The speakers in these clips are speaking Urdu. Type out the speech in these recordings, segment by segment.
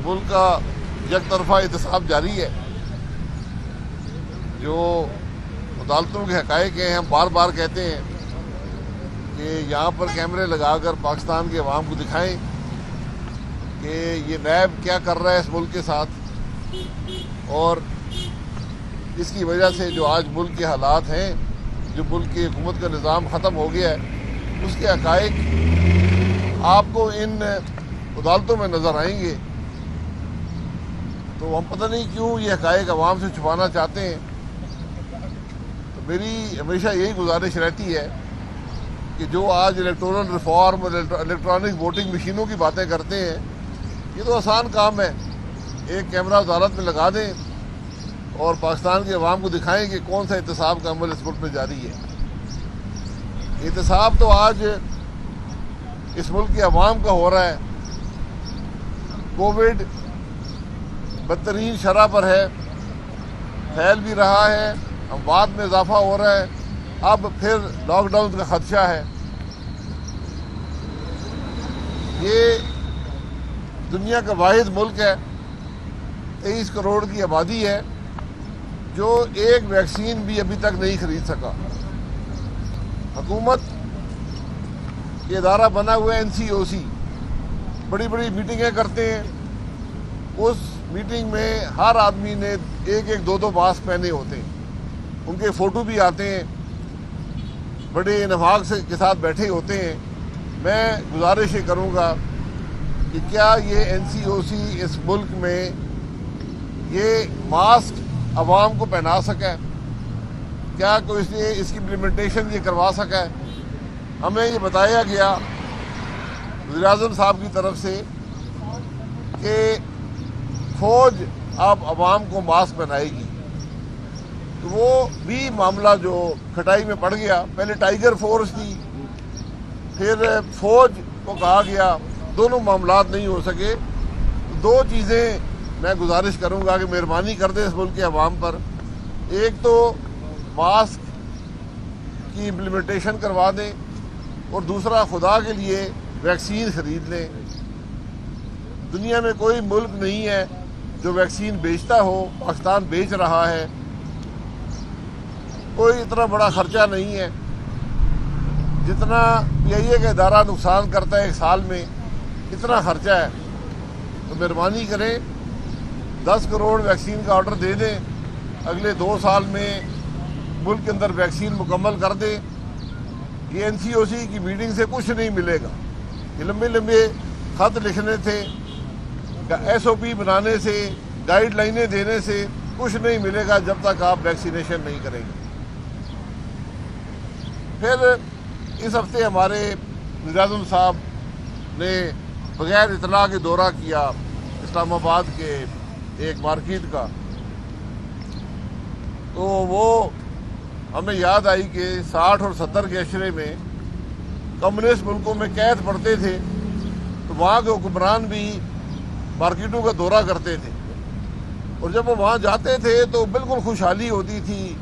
ملک کا یک طرفہ احتساب جاری ہے. جو عدالتوں کے حقائق ہیں ہم بار بار کہتے ہیں کہ یہاں پر کیمرے لگا کر پاکستان کے عوام کو دکھائیں کہ یہ نیب کیا کر رہا ہے اس ملک کے ساتھ, اور اس کی وجہ سے جو آج ملک کے حالات ہیں, جو ملک کی حکومت کا نظام ختم ہو گیا ہے, اس کے حقائق آپ کو ان عدالتوں میں نظر آئیں گے. تو ہم پتہ نہیں کیوں یہ حقائق عوام سے چھپانا چاہتے ہیں. تو میری ہمیشہ یہی گزارش رہتی ہے کہ جو آج الیکٹورل ریفارم اور الیکٹرانک ووٹنگ مشینوں کی باتیں کرتے ہیں, یہ تو آسان کام ہے. ایک کیمرہ عدالت میں لگا دیں اور پاکستان کے عوام کو دکھائیں کہ کون سا احتساب کا عمل اس ملک میں جاری ہے. احتساب تو آج اس ملک کے عوام کا ہو رہا ہے. کووڈ بدترین شرح پر ہے, پھیل بھی رہا ہے, اموات میں اضافہ ہو رہا ہے, اب پھر لاک ڈاؤن کا خدشہ ہے. یہ دنیا کا واحد ملک ہے, 23 کروڑ کی آبادی ہے, جو ایک ویکسین بھی ابھی تک نہیں خرید سکا. حکومت یہ ادارہ بنا ہوا ہے NCOC, بڑی بڑی میٹنگیں کرتے ہیں. اس میٹنگ میں ہر آدمی نے ایک ایک دو ماسک پہنے ہوتے ہیں, ان کے فوٹو بھی آتے ہیں, بڑے نفاق کے ساتھ بیٹھے ہوتے ہیں. میں گزارش یہ کروں گا کہ کیا یہ NCOC اس ملک میں یہ ماسک عوام کو پہنا سکا ہے؟ کیا کوئی اس کی امپلیمنٹیشن یہ کروا سکا ہے؟ ہمیں یہ بتایا گیا وزیر اعظم صاحب کی طرف سے کہ فوج اب عوام کو ماسک پہنائے گی. تو وہ بھی معاملہ جو کھٹائی میں پڑ گیا. پہلے ٹائیگر فورس تھی, پھر فوج کو کہا گیا, دونوں معاملات نہیں ہو سکے. دو چیزیں میں گزارش کروں گا کہ مہربانی کر دیں اس ملک کے عوام پر. ایک تو ماسک کی امپلیمنٹیشن کروا دیں, اور دوسرا خدا کے لیے ویکسین خرید لیں. دنیا میں کوئی ملک نہیں ہے جو ویکسین بیچتا ہو, پاکستان بیچ رہا ہے. کوئی اتنا بڑا خرچہ نہیں ہے جتنا PIA کا ادارہ نقصان کرتا ہے ایک سال میں, اتنا خرچہ ہے. تو مہربانی کریں 10 کروڑ ویکسین کا آرڈر دے دیں, اگلے 2 سال میں ملک کے اندر ویکسین مکمل کر دیں. یہ NCOC کی میٹنگ سے کچھ نہیں ملے گا. یہ لمبے لمبے خط لکھنے سے, SOP بنانے سے, گائیڈ لائنیں دینے سے کچھ نہیں ملے گا جب تک آپ ویکسینیشن نہیں کریں گے. پھر اس ہفتے ہمارے وزیر اعظم صاحب نے بغیر اطلاع کے دورہ کیا اسلام آباد کے ایک مارکیٹ کا. تو وہ ہمیں یاد آئی کہ 60 اور 70 کے عشرے میں کمیونسٹ ملکوں میں قید پڑتے تھے, تو وہاں کے حکمران بھی مارکیٹوں کا دورہ کرتے تھے, اور جب وہ وہاں جاتے تھے تو بالکل خوشحالی ہوتی تھی,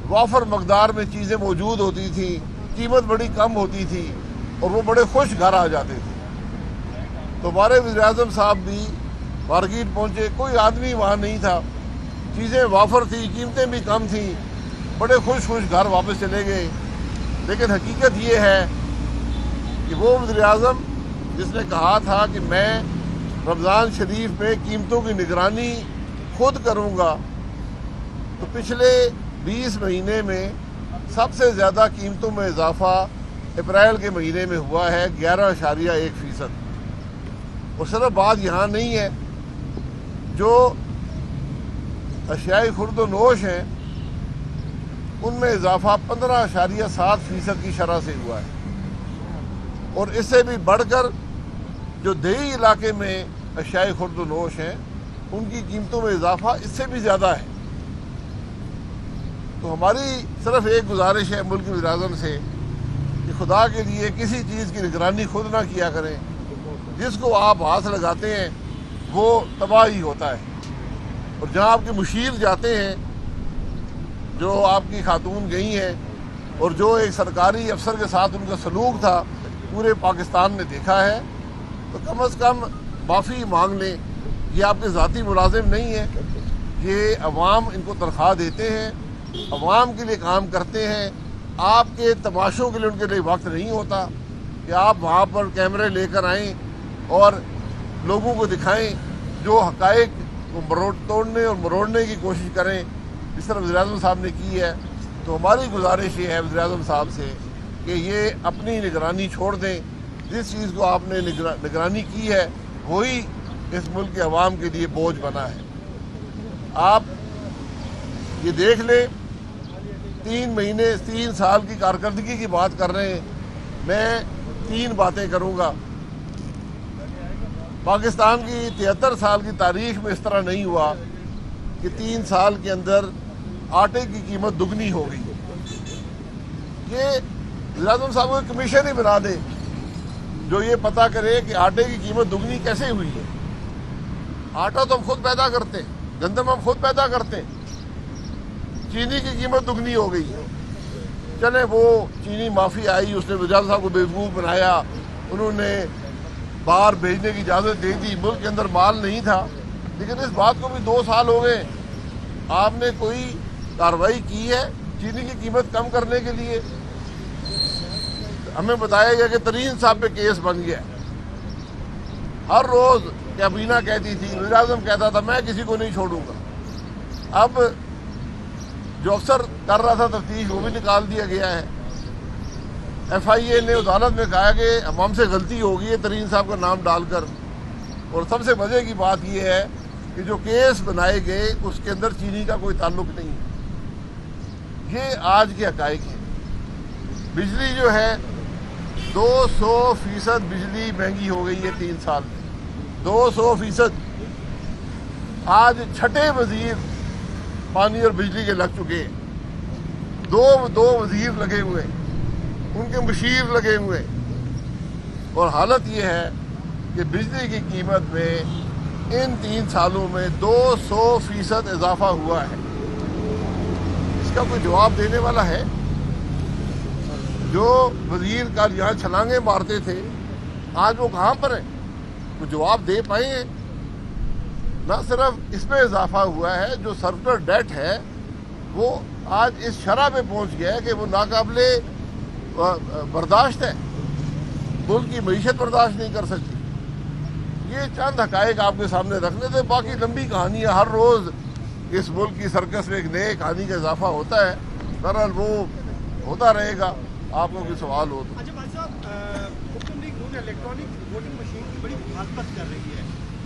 وافر مقدار میں چیزیں موجود ہوتی تھیں, قیمت بڑی کم ہوتی تھی, اور وہ بڑے خوش گھر آ جاتے تھے. تو ہمارے وزیر اعظم صاحب بھی مارکیٹ پہنچے, کوئی آدمی وہاں نہیں تھا, چیزیں وافر تھیں, قیمتیں بھی کم تھیں, بڑے خوش گھر واپس چلے گئے. لیکن حقیقت یہ ہے کہ وہ وزیر اعظم جس نے کہا تھا کہ میں رمضان شریف میں قیمتوں کی نگرانی خود کروں گا, تو پچھلے 20 مہینے میں سب سے زیادہ قیمتوں میں اضافہ اپریل کے مہینے میں ہوا ہے 11.1%. اور صرف بات یہاں نہیں ہے, جو اشیاء خرد و نوش ہیں ان میں اضافہ 15.7% کی شرح سے ہوا ہے. اور اس سے بھی بڑھ کر جو دیہی علاقے میں اشیاء خرد و نوش ہیں ان کی قیمتوں میں اضافہ اس سے بھی زیادہ ہے. تو ہماری صرف ایک گزارش ہے ملک کے وزیر اعظم سے کہ خدا کے لیے کسی چیز کی نگرانی خود نہ کیا کریں. جس کو آپ ہاتھ لگاتے ہیں وہ تباہ ہی ہوتا ہے. اور جہاں آپ کے مشیر جاتے ہیں, جو آپ کی خاتون گئی ہیں, اور جو ایک سرکاری افسر کے ساتھ ان کا سلوک تھا پورے پاکستان نے دیکھا ہے, تو کم از کم معافی مانگ لیں یہ آپ کے ذاتی ملازم نہیں ہیں، یہ عوام ان کو تنخواہ دیتے ہیں، عوام کے لیے کام کرتے ہیں. آپ کے تماشوں کے لیے ان کے لیے وقت نہیں ہوتا کہ آپ وہاں پر کیمرے لے کر آئیں اور لوگوں کو دکھائیں جو حقائق کو توڑنے اور مروڑنے کی کوشش کریں جس طرح وزیر اعظم صاحب نے کی ہے. تو ہماری گزارش یہ ہے وزیر اعظم صاحب سے کہ یہ اپنی نگرانی چھوڑ دیں. جس چیز کو آپ نے نگرانی کی ہے وہی اس ملک کے عوام کے لیے بوجھ بنا ہے. آپ یہ دیکھ لیں 3 سال کی کارکردگی کی بات کر رہے ہیں. میں 3 باتیں کروں گا. پاکستان کی 73 سال کی تاریخ میں اس طرح نہیں ہوا کہ 3 سال کے اندر آٹے کی قیمت دگنی ہو گئی. یہ وزیر اعظم صاحب کو کمیشن ہی بنا دے جو یہ پتہ کرے کہ آٹے کی قیمت دگنی کیسے ہوئی ہے. آٹا تو ہم خود پیدا کرتے ہیں، گندم ہم خود پیدا کرتے ہیں. چینی کی قیمت دگنی ہو گئی ہے. چلے وہ چینی معافی آئی، اس نے وزیر اعظم صاحب کو بیوقوف بنایا، انہوں نے باہر بھیجنے کی اجازت دے دی، ملک کے اندر مال نہیں تھا. لیکن اس بات کو بھی 2 سال ہو گئے، آپ نے کوئی کارروائی کی ہے چینی کی قیمت کم کرنے کے لیے؟ ہمیں بتایا گیا کہ ترین صاحب پہ کیس بن گیا. ہر روز کابینہ کہتی تھی، وزیر اعظم کہتا تھا میں کسی کو نہیں چھوڑوں گا. اب جو افسر کر رہا تھا تفتیش وہ بھی نکال دیا گیا ہے. ایف آئی اے نے عدالت میں کہا کہ ہم سے غلطی ہو گئی ہے ترین صاحب کا نام ڈال کر. اور سب سے مزے کی بات یہ ہے کہ جو کیس بنائے گئے اس کے اندر چینی کا کوئی تعلق نہیں ہے. یہ آج کے حقائق ہیں. بجلی جو ہے 200% بجلی مہنگی ہو گئی ہے 3 سال میں. 200%. آج 6 وزیر پانی اور بجلی کے لگ چکے ہیں. دو وزیر لگے ہوئے ہیں، ان کے مشیر لگے ہوئے ہیں. اور حالت یہ ہے کہ بجلی کی قیمت میں ان 3 سالوں میں 200% اضافہ ہوا ہے. اس کا کوئی جواب دینے والا ہے؟ جو وزیر کا یہاں چھلانگیں مارتے تھے آج وہ کہاں پر ہیں؟ کوئی جواب دے پائے ہیں؟ نہ صرف اس میں اضافہ ہوا ہے، جو سرکولر ڈیٹ ہے وہ آج اس شرح پہ پہنچ گیا ہے کہ وہ ناقابل برداشت ہے. ملک کی معیشت برداشت نہیں کر سکتی. یہ چند حقائق آپ کے سامنے رکھنے تھے. باقی لمبی کہانی ہے، ہر روز اس ملک کی سرکس میں ایک نئے کہانی کا اضافہ ہوتا ہے. بہرحال وہ ہوتا رہے گا. آپ کو کوئی سوال ہو تو؟ اچھا بھائی صاحب، مسلم لیگ نون الیکٹرانک ووٹنگ مشین کی بڑی مخالفت کر رہی ہے.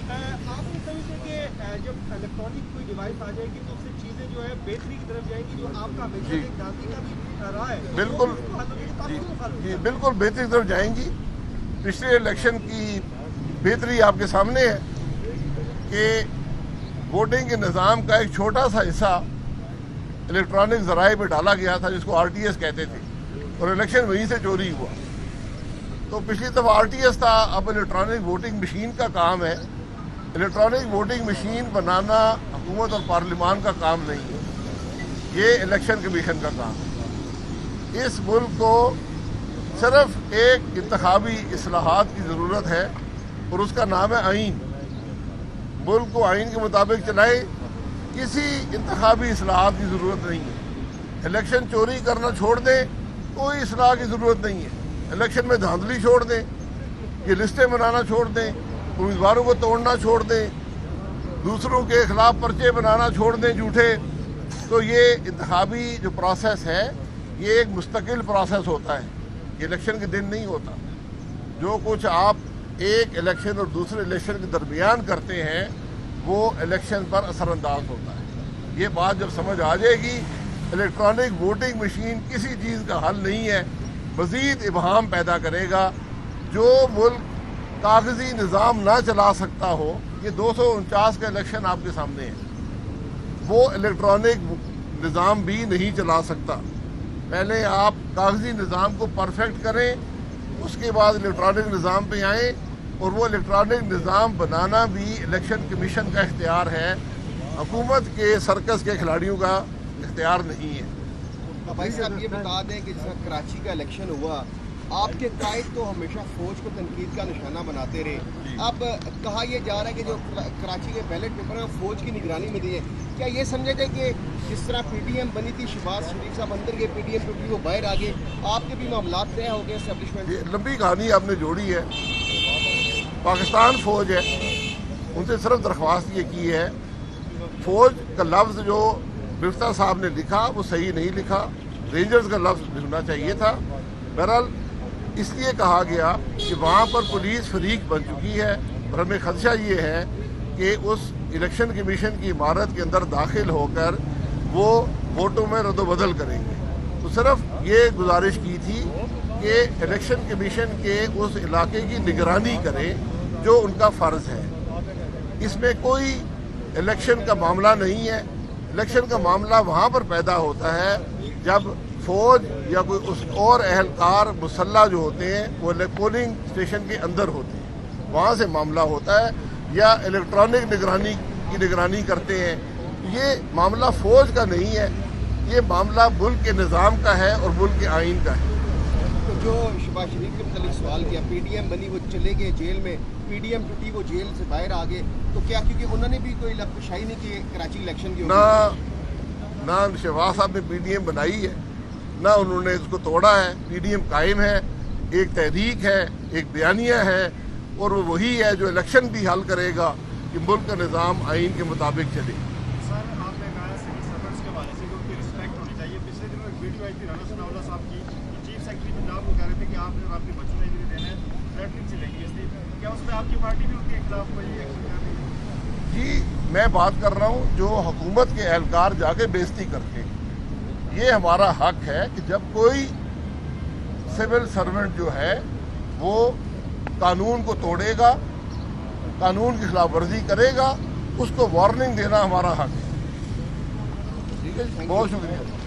آپ نہیں سمجھتے کہ جب الیکٹرانک کوئی ڈیوائس آ جائے گی تو اس سے چیزیں جو ہے بہتری کی طرف جائیں گی، جو آپ کا ہمیشہ ایک جانتی کا بھی رہا ہے؟ بالکل جی بالکل بہتری کی طرف جائیں گی. پچھلے الیکشن کی بہتری آپ کے سامنے ہے کہ ووٹنگ کے نظام کا ایک چھوٹا سا حصہ الیکٹرانک ذرائع پہ ڈالا گیا تھا جس کو آر ٹی ایس کہتے تھے، اور الیکشن وہیں سے چوری ہوا. تو پچھلی دفعہ آر ٹی ایس تھا، اب الیکٹرانک ووٹنگ مشین کا کام ہے. الیکٹرانک ووٹنگ مشین بنانا حکومت اور پارلیمان کا کام نہیں ہے، یہ الیکشن کمیشن کا کام ہے. اس ملک کو صرف ایک انتخابی اصلاحات کی ضرورت ہے اور اس کا نام ہے آئین. ملک کو آئین کے مطابق چلائے، کسی انتخابی اصلاحات کی ضرورت نہیں ہے. الیکشن چوری کرنا چھوڑ دیں، کوئی اصلاح کی ضرورت نہیں ہے. الیکشن میں دھاندلی چھوڑ دیں، یہ لسٹیں بنانا چھوڑ دیں، امیدواروں کو توڑنا چھوڑ دیں، دوسروں کے خلاف پرچے بنانا چھوڑ دیں جھوٹے. تو یہ انتخابی جو پروسیس ہے یہ ایک مستقل پروسیس ہوتا ہے، یہ الیکشن کے دن نہیں ہوتا. جو کچھ آپ ایک الیکشن اور دوسرے الیکشن کے درمیان کرتے ہیں وہ الیکشن پر اثر انداز ہوتا ہے. یہ بات جب سمجھ آ جائے گی، الیکٹرانک ووٹنگ مشین کسی چیز کا حل نہیں ہے، مزید ابہام پیدا کرے گا. جو ملک کاغذی نظام نہ چلا سکتا ہو، یہ 249 کا الیکشن آپ کے سامنے ہے، وہ الیکٹرانک نظام بھی نہیں چلا سکتا. پہلے آپ کاغذی نظام کو پرفیکٹ کریں، اس کے بعد الیکٹرانک نظام پہ آئیں. اور وہ الیکٹرانک نظام بنانا بھی الیکشن کمیشن کا اختیار ہے، حکومت کے سرکس کے کھلاڑیوں کا اختیار نہیں ہے. بھائی صاحب یہ بتا دیں کہ جس کراچی کا الیکشن ہوا آپ کے قائد تو ہمیشہ فوج کو تنقید کا نشانہ بناتے رہے. اب کہا یہ جا رہا ہے کہ جو کراچی کے بیلٹ پیپر ہیں فوج کی نگرانی میں دیے. کیا یہ سمجھے تھے کہ جس طرح پی ٹی ایم بنی تھی شہباز شریف صاحب اندر گئے, پی ٹی ایم ٹوٹی وہ باہر آ گئے, آپ کے بھی معاملات طے ہو گئے اسٹیبلشمنٹ؟ یہ لمبی کہانی آپ نے جوڑی ہے. پاکستان فوج ہے, ان سے صرف درخواست یہ کی ہے, فوج کا لفظ جو مفتاح صاحب نے لکھا وہ صحیح نہیں لکھا, رینجرز کا لفظ لکھنا چاہیے تھا. بہرحال اس لیے کہا گیا کہ وہاں پر پولیس فریق بن چکی ہے اور ہمیں خدشہ یہ ہے کہ اس الیکشن کمیشن کی عمارت کے اندر داخل ہو کر وہ ووٹوں میں رد و بدل کریں گے. تو صرف یہ گزارش کی تھی کہ الیکشن کمیشن کے اس علاقے کی نگرانی کریں جو ان کا فرض ہے. اس میں کوئی الیکشن کا معاملہ نہیں ہے. الیکشن کا معاملہ وہاں پر پیدا ہوتا ہے جب فوج یا کوئی اس اور اہلکار مسلح جو ہوتے ہیں وہ پولنگ اسٹیشن کے اندر ہوتے ہیں, وہاں سے معاملہ ہوتا ہے, یا الیکٹرانک نگرانی کی نگرانی کرتے ہیں. یہ معاملہ فوج کا نہیں ہے, یہ معاملہ ملک کے نظام کا ہے اور ملک کے آئین کا ہے. تو جو شہباز شریف کے متعلق سوال کیا, پی ڈی ایم بنی وہ چلے گئے جیل میں, پی ڈی ایم ٹوٹی وہ جیل سے باہر آ گئے, تو کیا کیونکہ انہوں نے بھی کوئی لفشائی نہیں کی کراچی الیکشن کی؟ نہ شہباز صاحب نے پی ڈی ایم بنائی ہے, نہ انہوں نے اس کو توڑا ہے. پی ڈی ایم قائم ہے, ایک تحریک ہے, ایک بیانیہ ہے, اور وہ وہی ہے جو الیکشن بھی حل کرے گا کہ ملک کا نظام آئین کے مطابق چلے. سر آپ نے کہا سول سرونٹس کے حوالے سے کہ ان کی رسپیکٹ ہونی چاہیے. پچھلے دنوں ایک ویڈیو آئی تھی رانا ثناء اللہ صاحب کی, چیف سیکرٹری پنجاب کو کہہ رہے تھے کہ آپ نے اور آپ کے بچوں نے ادھر دینا ہے, تھریٹنگ چلیں گی. اس لیے کیا اس میں آپ کی پارٹی بھی ان کے خلاف کوئی ایکشن کر رہی ہے؟ جی میں بات کر رہا ہوں جو حکومت کے اہلکار جا کے بےزتی کرتے ہیں. یہ ہمارا حق ہے کہ جب کوئی سول سرونٹ جو ہے وہ قانون کو توڑے گا, قانون کی خلاف ورزی کرے گا, اس کو وارننگ دینا ہمارا حق ہے. ٹھیک ہے, بہت شکریہ.